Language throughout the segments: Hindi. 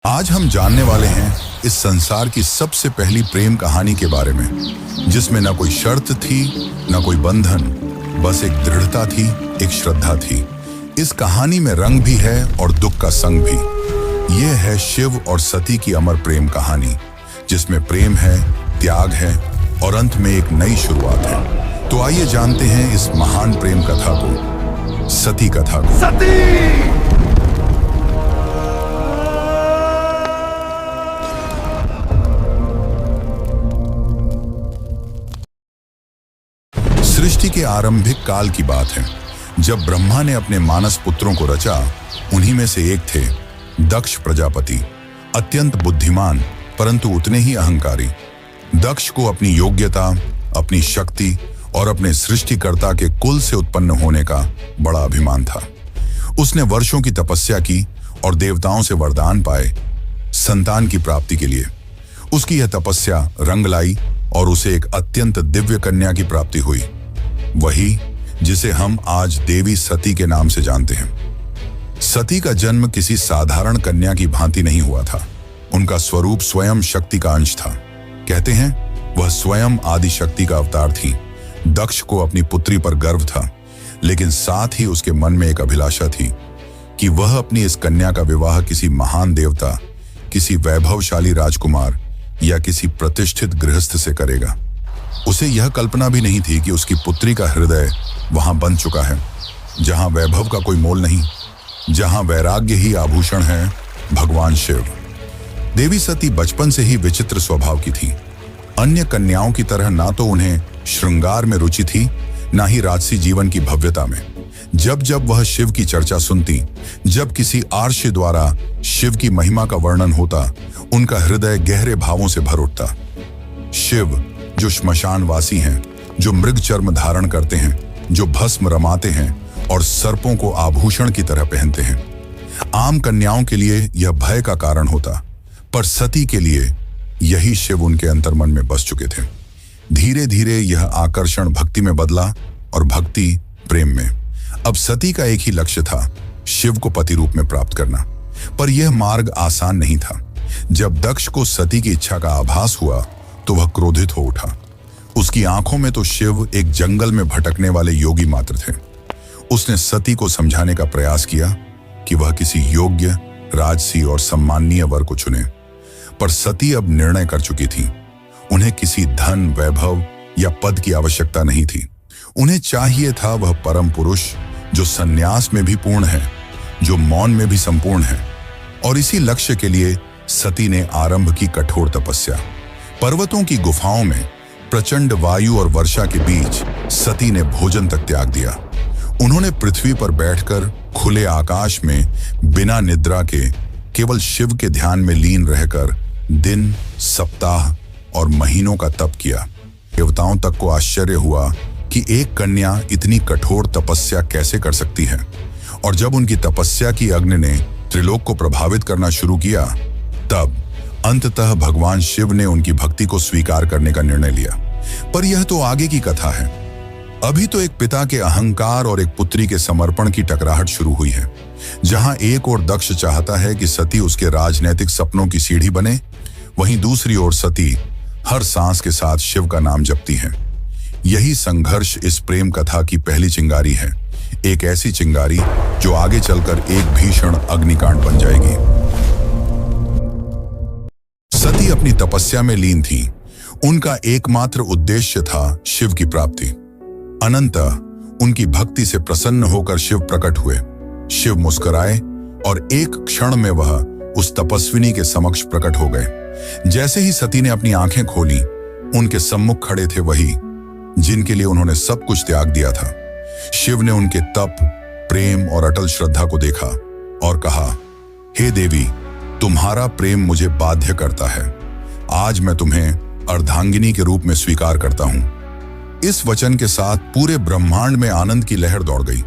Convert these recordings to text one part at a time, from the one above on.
आज हम जानने वाले हैं इस संसार की सबसे पहली प्रेम कहानी के बारे में, जिसमें न कोई शर्त थी, न कोई बंधन, बस एक दृढ़ता थी, एक श्रद्धा थी। इस कहानी में रंग भी है और दुख का संग भी। यह है शिव और सती की अमर प्रेम कहानी, जिसमें प्रेम है, त्याग है और अंत में एक नई शुरुआत है। तो आइए जानते हैं इस महान प्रेम कथा को, सती कथा को। सती! सृष्टि के आरंभिक काल की बात है, जब ब्रह्मा ने अपने मानस पुत्रों को रचा। उन्हीं में से एक थे दक्ष प्रजापति, अत्यंत बुद्धिमान परंतु उतने ही अहंकारी। दक्ष को अपनी योग्यता, अपनी शक्ति और अपने सृष्टिकर्ता के कुल से उत्पन्न होने का बड़ा अभिमान था। उसने वर्षों की तपस्या की और देवताओं से वरदान पाए संतान की प्राप्ति के लिए। उसकी यह तपस्या रंग लाई और उसे एक अत्यंत दिव्य कन्या की प्राप्ति हुई, वही जिसे हम आज देवी सती के नाम से जानते हैं। सती का जन्म किसी साधारण कन्या की भांति नहीं हुआ था। उनका स्वरूप स्वयं शक्ति का अंश था। कहते हैं वह स्वयं आदि शक्ति का अवतार थी। दक्ष को अपनी पुत्री पर गर्व था, लेकिन साथ ही उसके मन में एक अभिलाषा थी कि वह अपनी इस कन्या का विवाह किसी महान देवता, किसी वैभवशाली राजकुमार या किसी प्रतिष्ठित गृहस्थ से करेगा। उसे यह कल्पना भी नहीं थी कि उसकी पुत्री का हृदय वहां बन चुका है, जहां वैभव का कोई मोल नहीं, जहां वैराग्य ही आभूषण है, भगवान शिव। देवी सती बचपन से ही विचित्र स्वभाव की थी। अन्य कन्याओं की तरह ना तो उन्हें श्रृंगार में रुचि थी, ना ही राजसी जीवन की भव्यता में। जब जब वह शिव की चर्चा सुनती, जब किसी आर्षि द्वारा शिव की महिमा का वर्णन होता, उनका हृदय गहरे भावों से भर उठता। शिव जो श्मशानवासी हैं, जो मृग चर्म धारण करते हैं, जो भस्म रमाते हैं और सर्पों को आभूषण की तरह पहनते हैं। आम कन्याओं के लिए यह भय का कारण होता, पर सती के लिए यही शिव उनके अंतर्मन में बस चुके थे। धीरे धीरे यह आकर्षण भक्ति में बदला और भक्ति प्रेम में। अब सती का एक ही लक्ष्य था, शिव को पति रूप में प्राप्त करना। पर यह मार्ग आसान नहीं था। जब दक्ष को सती की इच्छा का आभास हुआ तो वह क्रोधित हो उठा। उसकी आंखों में तो शिव एक जंगल में भटकने वाले योगी मात्र थे। उसने सती को समझाने का प्रयास किया कि वह किसी योग्य, राजसी और सम्माननीय वर को चुने, पर सती अब निर्णय कर चुकी थी। उन्हें किसी धन, वैभव या पद की आवश्यकता नहीं थी। उन्हें चाहिए था वह परम पुरुष जो संन्यास में भी पूर्ण है, जो मौन में भी संपूर्ण है। और इसी लक्ष्य के लिए सती ने आरंभ की कठोर तपस्या। पर्वतों की गुफाओं में प्रचंड वायु और वर्षा के बीच सती ने भोजन तक त्याग दिया। उन्होंने पृथ्वी पर बैठकर खुले आकाश में बिना निद्रा के केवल शिव के ध्यान में लीन रहकर दिन, सप्ताह और महीनों का तप किया। देवताओं तक को आश्चर्य हुआ कि एक कन्या इतनी कठोर तपस्या कैसे कर सकती है। और जब उनकी तपस्या की अग्नि ने त्रिलोक को प्रभावित करना शुरू किया, तब अंततः भगवान शिव ने उनकी भक्ति को स्वीकार करने का निर्णय लिया। पर यह तो आगे की कथा है। अभी तो एक पिता के अहंकार और एक पुत्री के समर्पण की टकराहट शुरू हुई है। जहां एक ओर दक्ष चाहता है कि सती उसके राजनैतिक सपनों की सीढ़ी बने, वहीं दूसरी ओर सती हर सांस के साथ शिव का नाम जपती है। यही संघर्ष इस प्रेम कथा की पहली चिंगारी है, एक ऐसी चिंगारी जो आगे चलकर एक भीषण अग्निकांड बन जाएगी। सती अपनी तपस्या में लीन थी। उनका एकमात्र उद्देश्य था शिव की प्राप्ति। अनंतः उनकी भक्ति से प्रसन्न होकर शिव प्रकट हुए। शिव मुस्कुराए और एक क्षण में वह उस तपस्विनी के समक्ष प्रकट हो गए। जैसे ही सती ने अपनी आंखें खोली, उनके सम्मुख खड़े थे वही जिनके लिए उन्होंने सब कुछ त्याग दिया था। शिव ने उनके तप, प्रेम और अटल श्रद्धा को देखा और कहा, हे देवी, तुम्हारा प्रेम मुझे बाध्य करता है। आज मैं तुम्हें अर्धांगिनी के रूप में स्वीकार करता हूं। इस वचन के साथ पूरे ब्रह्मांड में आनंद की लहर दौड़ गई।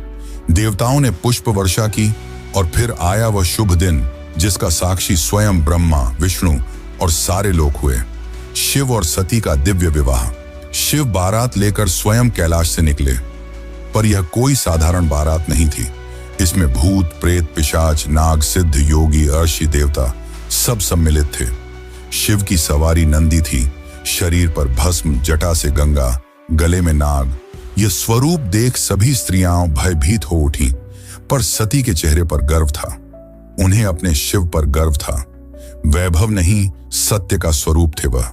देवताओं ने पुष्प वर्षा की और फिर आया वह शुभ दिन जिसका साक्षी स्वयं ब्रह्मा, विष्णु और सारे लोग हुए। शिव और सती का दिव्य विवाह। शिव बारात लेकर स्वयं कैलाश से निकले, पर यह कोई साधारण बारात नहीं थी। इसमें भूत, प्रेत, पिशाच, नाग, सिद्ध, योगी, अर्षि, देवता सब सम्मिलित थे। शिव की सवारी नंदी थी, शरीर पर भस्म, जटा से गंगा, गले में नाग। यह स्वरूप देख सभी स्त्रियां भयभीत हो उठी, पर सती के चेहरे पर गर्व था। उन्हें अपने शिव पर गर्व था। वैभव नहीं, सत्य का स्वरूप थे वह।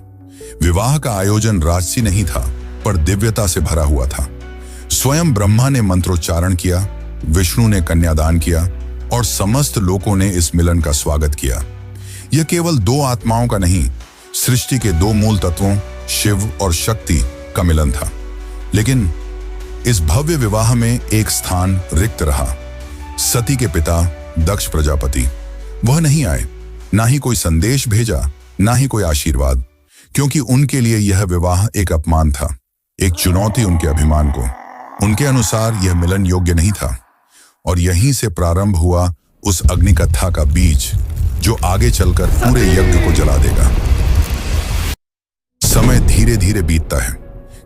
विवाह का आयोजन राजसी नहीं था, पर दिव्यता से भरा हुआ था। स्वयं ब्रह्मा ने मंत्रोच्चारण किया, विष्णु ने कन्यादान किया और समस्त लोगों ने इस मिलन का स्वागत किया। यह केवल दो आत्माओं का नहीं, सृष्टि के दो मूल तत्वों शिव और शक्ति का मिलन था। लेकिन इस भव्य विवाह में एक स्थान रिक्त रहा। सती के पिता दक्ष प्रजापति, वह नहीं आए, ना ही कोई संदेश भेजा, ना ही कोई आशीर्वाद, क्योंकि उनके लिए यह विवाह एक अपमान था, एक चुनौती उनके अभिमान को। उनके अनुसार यह मिलन योग्य नहीं था। और यहीं से प्रारंभ हुआ उस अग्निकथा का बीज, जो आगे चलकर पूरे यज्ञ को जला देगा। समय धीरे धीरे बीतता है।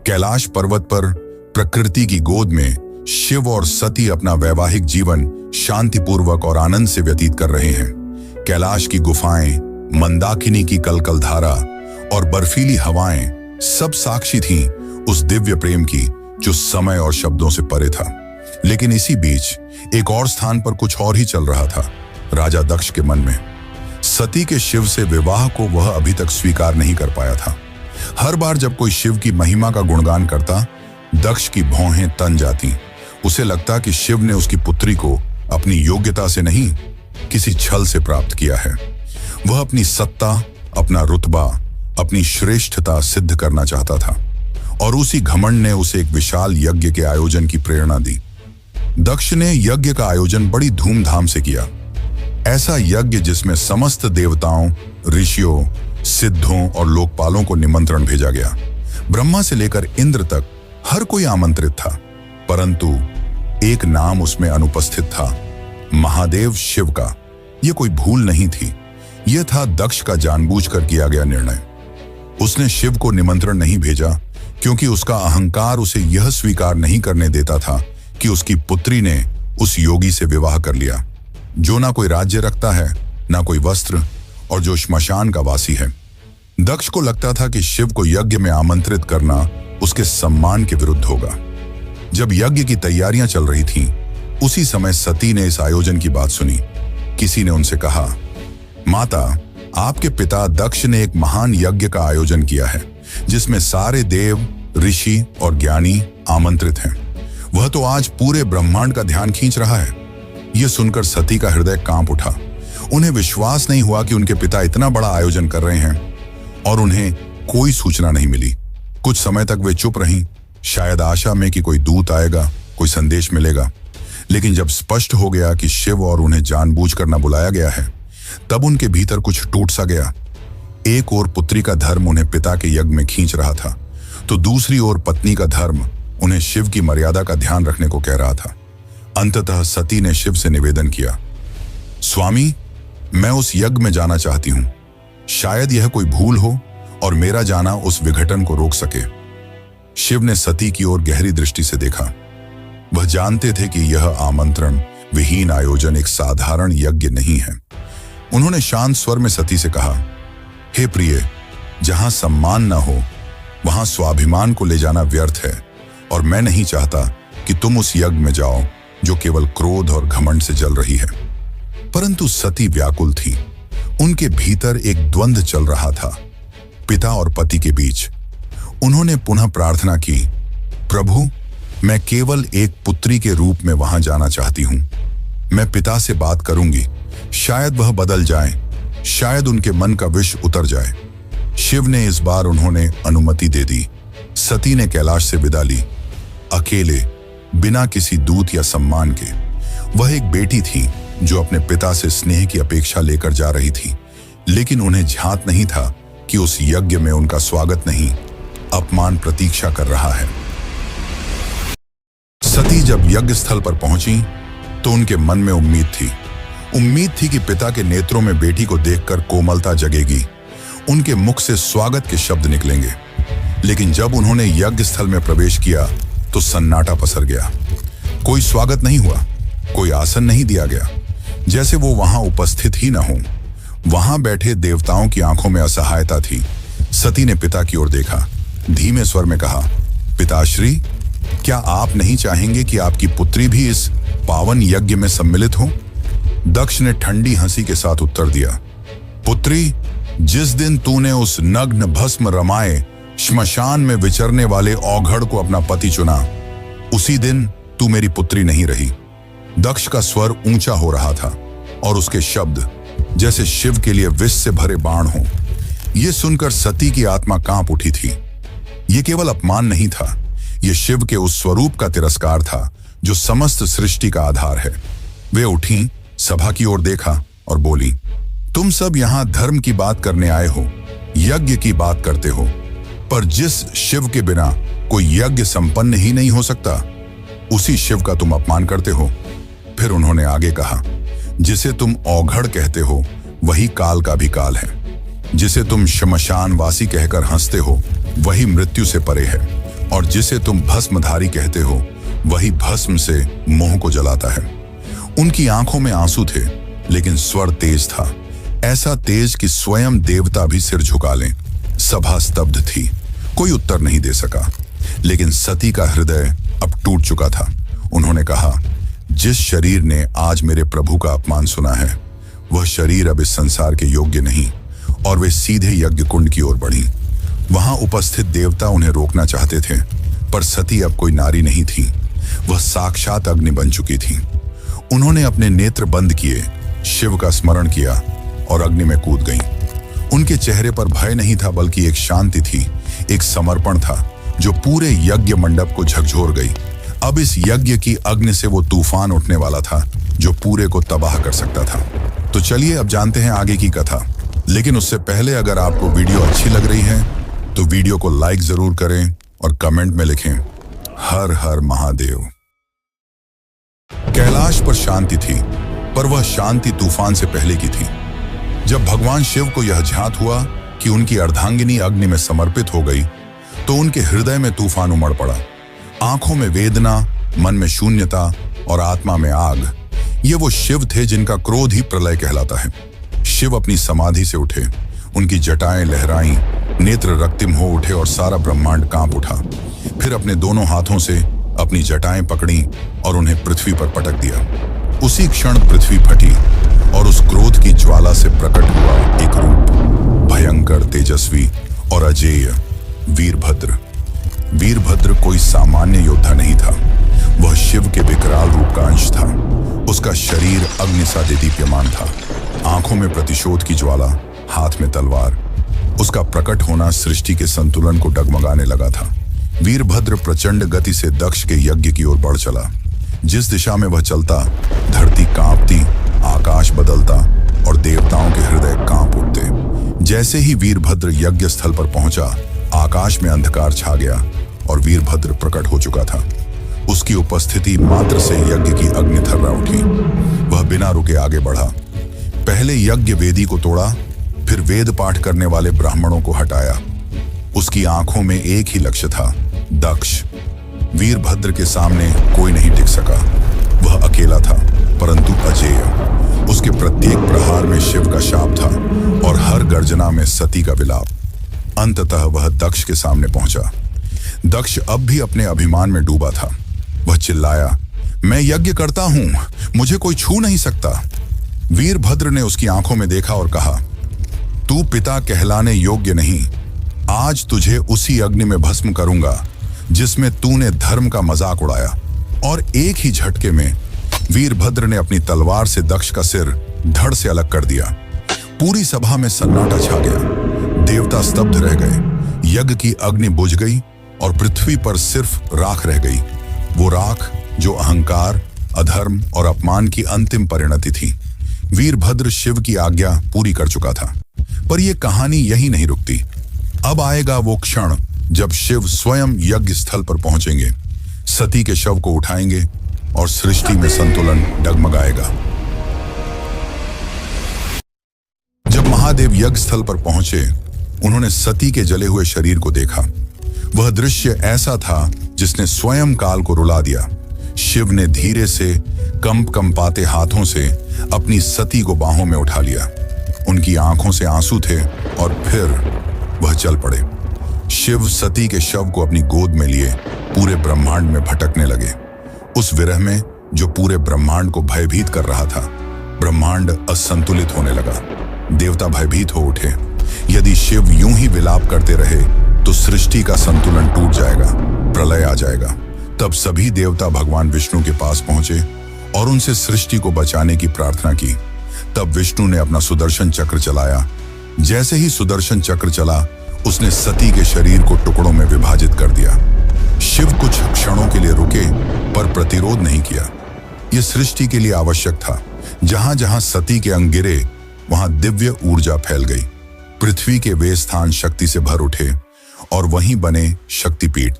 कैलाश पर्वत पर प्रकृति की गोद में शिव और सती अपना वैवाहिक जीवन शांतिपूर्वक और आनंद से व्यतीत कर रहे हैं। कैलाश की गुफाएं, मंदाकिनी की कलकल धारा और बर्फीली हवाएं सब साक्षी थीं उस दिव्य प्रेम की, जो समय और शब्दों से परे था। लेकिन इसी बीच एक और स्थान पर कुछ और ही चल रहा था, राजा दक्ष के मन में। सती के शिव से विवाह को वह अभी तक स्वीकार नहीं कर पाया था। हर बार जब कोई शिव की महिमा का गुणगान करता, दक्ष की भौहें तन जाती। उसे लगता कि शिव ने उसकी पुत्री को अपनी योग्यता से नहीं, किसी छल से प्राप्त किया है। वह अपनी सत्ता, अपना रुतबा, अपनी श्रेष्ठता सिद्ध करना चाहता था, और उसी घमंड ने उसे एक विशाल यज्ञ के आयोजन की प्रेरणा दी। दक्ष ने यज्ञ का आयोजन बड़ी धूमधाम से किया। ऐसा यज्ञ जिसमें समस्त देवताओं, ऋषियों, सिद्धों और लोकपालों को निमंत्रण भेजा गया। ब्रह्मा से लेकर इंद्र तक हर कोई आमंत्रित था, परंतु एक नाम उसमें अनुपस्थित था, महादेव शिव का। यह कोई भूल नहीं थी, यह था दक्ष का जानबूझकर किया गया निर्णय। उसने शिव को निमंत्रण नहीं भेजा, क्योंकि उसका अहंकार उसे यह स्वीकार नहीं करने देता था कि उसकी पुत्री ने उस योगी से विवाह कर लिया, जो ना कोई राज्य रखता है, ना कोई वस्त्र, और जो श्मशान का वासी है। दक्ष को लगता था कि शिव को यज्ञ में आमंत्रित करना उसके सम्मान के विरुद्ध होगा। जब यज्ञ की तैयारियां चल रही थीं, उसी समय सती ने इस आयोजन की बात सुनी। किसी ने उनसे कहा, माता, आपके पिता दक्ष ने एक महान यज्ञ का आयोजन किया है, जिसमें सारे देव, ऋषि और ज्ञानी आमंत्रित हैं। वह तो आज पूरे ब्रह्मांड का ध्यान खींच रहा है। यह सुनकर सती का हृदय कांप उठा। उन्हें विश्वास नहीं हुआ कि उनके पिता इतना बड़ा आयोजन कर रहे हैं और उन्हें कोई सूचना नहीं मिली। कुछ समय तक वे चुप रहीं, शायद आशा में कि कोई दूत आएगा, कोई संदेश मिलेगा। लेकिन जब स्पष्ट हो गया कि शिव और उन्हें जानबूझकर न बुलाया गया है, तब उनके भीतर कुछ टूट सा गया। एक ओर पुत्री का धर्म उन्हें पिता के यज्ञ में खींच रहा था, तो दूसरी ओर पत्नी का धर्म उन्हें शिव की मर्यादा का ध्यान रखने को कह रहा था। अंततः सती ने शिव से निवेदन किया, स्वामी, मैं उस यज्ञ में जाना चाहती हूं। शायद यह कोई भूल हो और मेरा जाना उस विघटन को रोक सके। शिव ने सती की ओर गहरी दृष्टि से देखा। वह जानते थे कि यह आमंत्रण विहीन आयोजन एक साधारण यज्ञ नहीं है। उन्होंने शांत स्वर में सती से कहा, हे प्रिय, जहां सम्मान न हो वहां स्वाभिमान को ले जाना व्यर्थ है, और मैं नहीं चाहता कि तुम उस यज्ञ में जाओ जो केवल क्रोध और घमंड से जल रही है। परंतु सती व्याकुल थी। उनके भीतर एक द्वंद्व चल रहा था, पिता और पति के बीच। उन्होंने पुनः प्रार्थना की, प्रभु, मैं केवल एक पुत्री के रूप में वहां जाना चाहती हूं। मैं पिता से बात करूंगी, शायद वह बदल जाए, शायद उनके मन का विष उतर जाए। शिव ने इस बार उन्होंने अनुमति दे दी। सती ने कैलाश से विदा ली, अकेले, बिना किसी दूत या सम्मान के। वह एक बेटी थी जो अपने पिता से स्नेह की अपेक्षा लेकर जा रही थी, लेकिन उन्हें झांत नहीं था कि उस यज्ञ में उनका स्वागत नहीं, अपमान प्रतीक्षा कर रहा है। सती जब यज्ञ स्थल पर पहुंची तो उनके मन में उम्मीद थी कि पिता के नेत्रों में बेटी को देखकर कोमलता जगेगी, उनके मुख से स्वागत के शब्द निकलेंगे। लेकिन जब उन्होंने यज्ञ स्थल में प्रवेश किया तो सन्नाटा पसर गया। कोई स्वागत नहीं हुआ, कोई आसन नहीं दिया गया, जैसे वो वहां उपस्थित ही न हो। वहां बैठे देवताओं की आंखों में असहायता थी। सती ने पिता की ओर देखा, धीमे स्वर में कहा, पिताश्री, क्या आप नहीं चाहेंगे कि आपकी पुत्री भी इस पावन यज्ञ में सम्मिलित हो? दक्ष ने ठंडी हंसी के साथ उत्तर दिया, पुत्री, जिस दिन तूने उस नग्न भस्म रमाए श्मशान में विचरने वाले औघड़ को अपना पति चुना, उसी दिन तू मेरी पुत्री नहीं रही। दक्ष का स्वर ऊंचा हो रहा था और उसके शब्द जैसे शिव के लिए विष से भरे बाण हो। यह सुनकर सती की आत्मा कांप उठी थी। यह केवल अपमान नहीं था, यह शिव के उस स्वरूप का तिरस्कार था जो समस्त सृष्टि का आधार है। वे उठी, सभा की ओर देखा और बोली, तुम सब यहां धर्म की बात करने आए हो, यज्ञ की बात करते हो, पर जिस शिव के बिना कोई यज्ञ संपन्न ही नहीं हो सकता, उसी शिव का तुम अपमान करते हो। फिर उन्होंने आगे कहा, जिसे तुम औघड़ कहते हो वही काल का भी काल है। जिसे तुम श्मशानवासी कहकर हंसते हो वही मृत्यु से परे है, और जिसे तुम भस्मधारी कहते हो वही भस्म से मोह को जलाता है। उनकी आंखों में आंसू थे, लेकिन स्वर तेज था, ऐसा तेज कि स्वयं देवता भी सिर झुका लें। सभा स्तब्ध थी, कोई उत्तर नहीं दे सका, लेकिन सती का हृदय अब टूट चुका था। उन्होंने कहा, जिस शरीर ने आज मेरे प्रभु का अपमान सुना है, वह शरीर अब इस संसार के योग्य नहीं। और वे सीधे यज्ञ कुंड की ओर बढ़ी। वहां उपस्थित देवता उन्हें रोकना चाहते थे, पर सती अब कोई नारी नहीं थी, वह साक्षात अग्नि बन चुकी थी। उन्होंने अपने नेत्र बंद किए, शिव का स्मरण किया और अग्नि में कूद गईं। उनके चेहरे पर भय नहीं था, बल्कि एक शांति थी, एक समर्पण था जो पूरे यज्ञ मंडप को झकझोर गई। अब इस यज्ञ की अग्नि से वो तूफान उठने वाला था जो पूरे को तबाह कर सकता था। तो चलिए अब जानते हैं आगे की कथा। लेकिन उससे पहले अगर आपको वीडियो अच्छी लग रही है तो वीडियो को लाइक जरूर करें और कमेंट में लिखें, हर हर महादेव। कैलाश पर शांति थी, पर वह शांति तूफान से पहले की थी। जब भगवान शिव को यह ज्ञात हुआ कि उनकी अर्धांगिनी अग्नि में समर्पित हो गई, तो उनके हृदय में तूफान उमड़ पड़ा। आंखों में वेदना, मन में शून्यता और आत्मा में आग। ये वो शिव थे जिनका क्रोध ही प्रलय कहलाता है। शिव अपनी समाधि से उठे, उनकी जटाएं लहराईं, नेत्र रक्तिम हो उठे और सारा ब्रह्मांड कांप उठा। फिर अपने दोनों हाथों से अपनी जटाएं पकड़ी और उन्हें पृथ्वी पर पटक दिया। उसी क्षण पृथ्वी फटी और उस क्रोध की ज्वाला से प्रकट हुआ एक रूप, भयंकर, तेजस्वी और अजेय, वीरभद्र। वीरभद्र कोई सामान्य योद्धा नहीं था, वह शिव के विकराल रूप का अंश था। उसका शरीर अग्नि सा दीप्यमान था, आंखों में प्रतिशोध की ज्वाला, हाथ में तलवार। उसका प्रकट होना सृष्टि के संतुलन को डगमगाने लगा था। वीरभद्र प्रचंड गति से दक्ष के यज्ञ की ओर बढ़ चला। जिस दिशा में वह चलता, धरती कांपती, आकाश बदलता और देवताओं के हृदय कांप उठते। जैसे ही वीरभद्र यज्ञ स्थल पर पहुंचा, आकाश में अंधकार छा गया और वीरभद्र प्रकट हो चुका था। उसकी उपस्थिति मात्र से यज्ञ की अग्नि थर्रा उठी। वह बिना रुके आगे बढ़ा। पहले यज्ञ वेदी को तोड़ा, फिर वेद पाठ करने वाले ब्राह्मणों को हटाया। उसकी आंखों में एक ही लक्ष्य था, दक्ष। वीरभद्र के सामने कोई नहीं टिक सका। वह अकेला था, परंतु अजेय। उसके प्रत्येक प्रहार में शिव का शाप था और हर गर्जना में सती का विलाप। अंततः वह दक्ष के सामने पहुंचा। दक्ष अब भी अपने अभिमान में डूबा था। वह चिल्लाया, मैं यज्ञ करता हूं, मुझे कोई छू नहीं सकता। वीरभद्र ने उसकी आंखों में देखा और कहा, तू पिता कहलाने योग्य नहीं। आज तुझे उसी अग्नि में भस्म करूंगा जिसमें तूने धर्म का मजाक उड़ाया। और एक ही झटके में वीरभद्र ने अपनी तलवार से दक्ष का सिर धड़ से अलग कर दिया। पूरी सभा में सन्नाटा छा गया। देवता स्तब्ध रह गए। यज्ञ की अग्नि बुझ गई और पृथ्वी पर सिर्फ राख रह गई। वो राख जो अहंकार, अधर्म और अपमान की अंतिम परिणति थी। वीरभद्र शिव की आज्ञा पूरी कर चुका था, पर यह कहानी यही नहीं रुकती। अब आएगा वो क्षण जब शिव स्वयं यज्ञ स्थल पर पहुंचेंगे, सती के शव को उठाएंगे और सृष्टि में संतुलन डगमगाएगा। जब महादेव यज्ञ स्थल पर पहुंचे, उन्होंने सती के जले हुए शरीर को देखा। वह दृश्य ऐसा था जिसने स्वयं काल को रुला दिया। शिव ने धीरे से कंपाते हाथों से अपनी सती को बाहों में उठा लिया। उनकी आंखों से आंसू थे और फिर वह चल पड़े। शिव सती के शव को अपनी गोद में लिए पूरे ब्रह्मांड में भटकने लगे। उस विरह में जो पूरे ब्रह्मांड को भयभीत कर रहा था, ब्रह्मांड असंतुलित होने लगा। देवता भयभीत हो उठे। यदि शिव यूं ही विलाप करते रहे तो सृष्टि का संतुलन टूट जाएगा, प्रलय आ जाएगा। तब सभी देवता भगवान विष्णु के पास पहुंचे और उनसे सृष्टि को बचाने की प्रार्थना की। तब विष्णु ने अपना सुदर्शन चक्र चलाया। जैसे ही सुदर्शन चक्र चला, उसने सती के शरीर को टुकड़ों में विभाजित कर दिया। शिव कुछ क्षणों के लिए रुके पर प्रतिरोध नहीं किया। यह सृष्टि के लिए आवश्यक था। जहां जहां सती के अंग गिरे वहां दिव्य ऊर्जा फैल गई। पृथ्वी के वे स्थान शक्ति से भर उठे और वहीं बने शक्तिपीठ।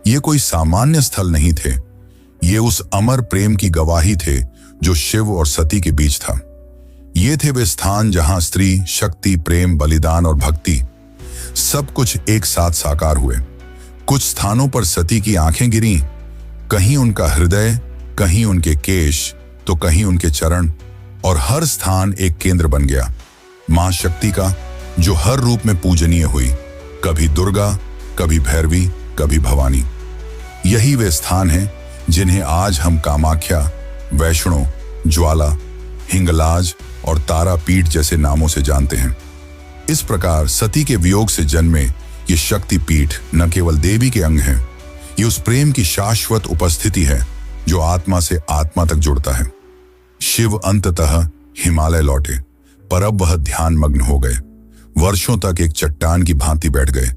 ये कोई सामान्य स्थल नहीं थे, ये उस अमर प्रेम की गवाही थे जो शिव और सती के बीच था। ये थे वे स्थान जहां स्त्री, शक्ति, प्रेम, बलिदान और भक्ति सब कुछ एक साथ साकार हुए। कुछ स्थानों पर सती की आंखें गिरीं, कहीं उनका हृदय, कहीं उनके केश, तो कहीं उनके चरण, और हर स्थान एक केंद्र बन गया मां शक्ति का, जो हर रूप में पूजनीय हुई। कभी दुर्गा, कभी भैरवी, कभी भवानी। यही वे स्थान हैं जिन्हें आज हम कामाख्या, वैष्णो, ज्वाला, हिंगलाज और तारापीठ जैसे नामों से जानते हैं। इस प्रकार सती के वियोग से जन्मे ये शक्तिपीठ न केवल देवी के अंग हैं, ये उस प्रेम की शाश्वत उपस्थिति है जो आत्मा से आत्मा तक जुड़ता है। शिव अंततः हिमालय लौटे, पर अब वह ध्यान मग्न हो गए। वर्षों तक एक चट्टान की भांति बैठ गए,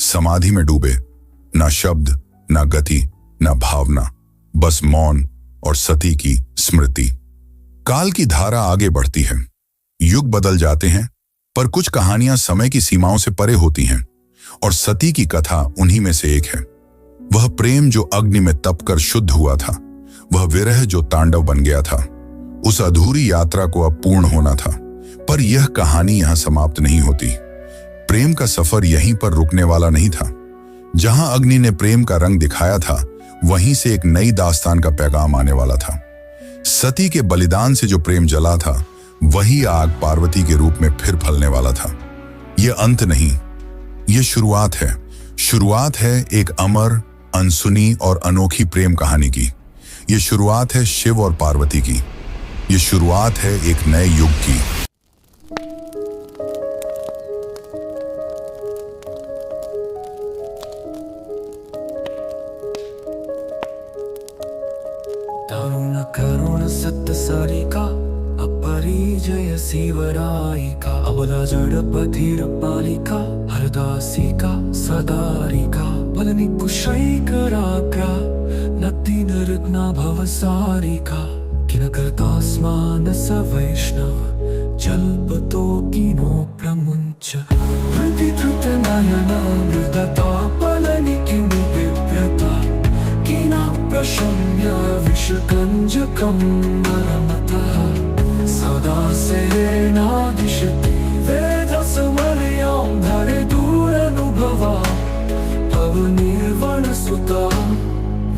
समाधि में डूबे। ना शब्द, ना गति, ना भावना, बस मौन और सती की स्मृति। काल की धारा आगे बढ़ती है, युग बदल जाते हैं, पर कुछ कहानियां समय की सीमाओं से परे होती हैं, और सती की कथा उन्हीं में से एक है। वह प्रेम जो अग्नि में तपकर शुद्ध हुआ था, वह विरह जो तांडव बन गया था। उस अधूरी यात्रा को अब पूर्ण होना था, पर यह कहानी यहां समाप्त नहीं होती। प्रेम का सफर यहीं पर रुकने वाला नहीं था। जहां अग्नि ने प्रेम का रंग दिखाया था, वहीं से एक नई दास्तान का पैगाम आने वाला था। सती के बलिदान से जो प्रेम जला था, वही आग पार्वती के रूप में फिर फलने वाला था। यह अंत नहीं, यह शुरुआत है। शुरुआत है एक अमर, अनसुनी और अनोखी प्रेम कहानी की। यह शुरुआत है शिव और पार्वती की। यह शुरुआत है एक नए युग की। दारुण करुण सत्य सारिका अपरिजय शिवरायिका अबला जडपथिर पालिका हरदासिका सदारिका बलनि कुशैकराग्रा नक्तिन रत्ना भवसारिका किनकर्तास्मान स वैष्णव जल्पतो किनो प्रमुञ्च प्रतिधृतनयना मृदता बलनि किमु बिभ्रता किना प्रशम्य विषकञ्जकं नरमतः सदा सेनादिशति वेदसमर्यां धरे दूरनुभवा भवनिर्वणसुता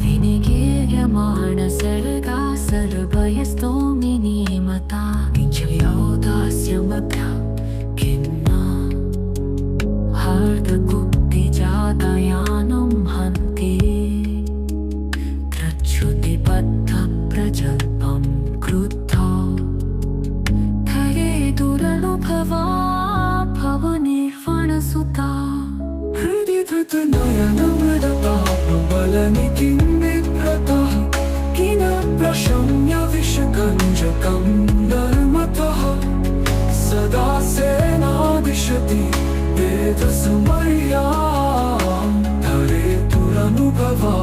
विनिगीर्यमाण सर्गा सर्वयस्तोमिनी मता किञ्चयोदास्यमभ्या खिन्ना हार्दकुक्तिजातयानं हन्ति त्रच्छ्रुतिबद्धप्रजल्पं क्रुद्धा धरे दुरनुभवा भवनिर्वणसुता हृदि धृतनयनमृदता बलनि किं बिभ्रतः किन प्रशम्य विषकञ्जकं नर्मतः सदा सेनादिशति वेदसमर्यां धरे दुरनुभवा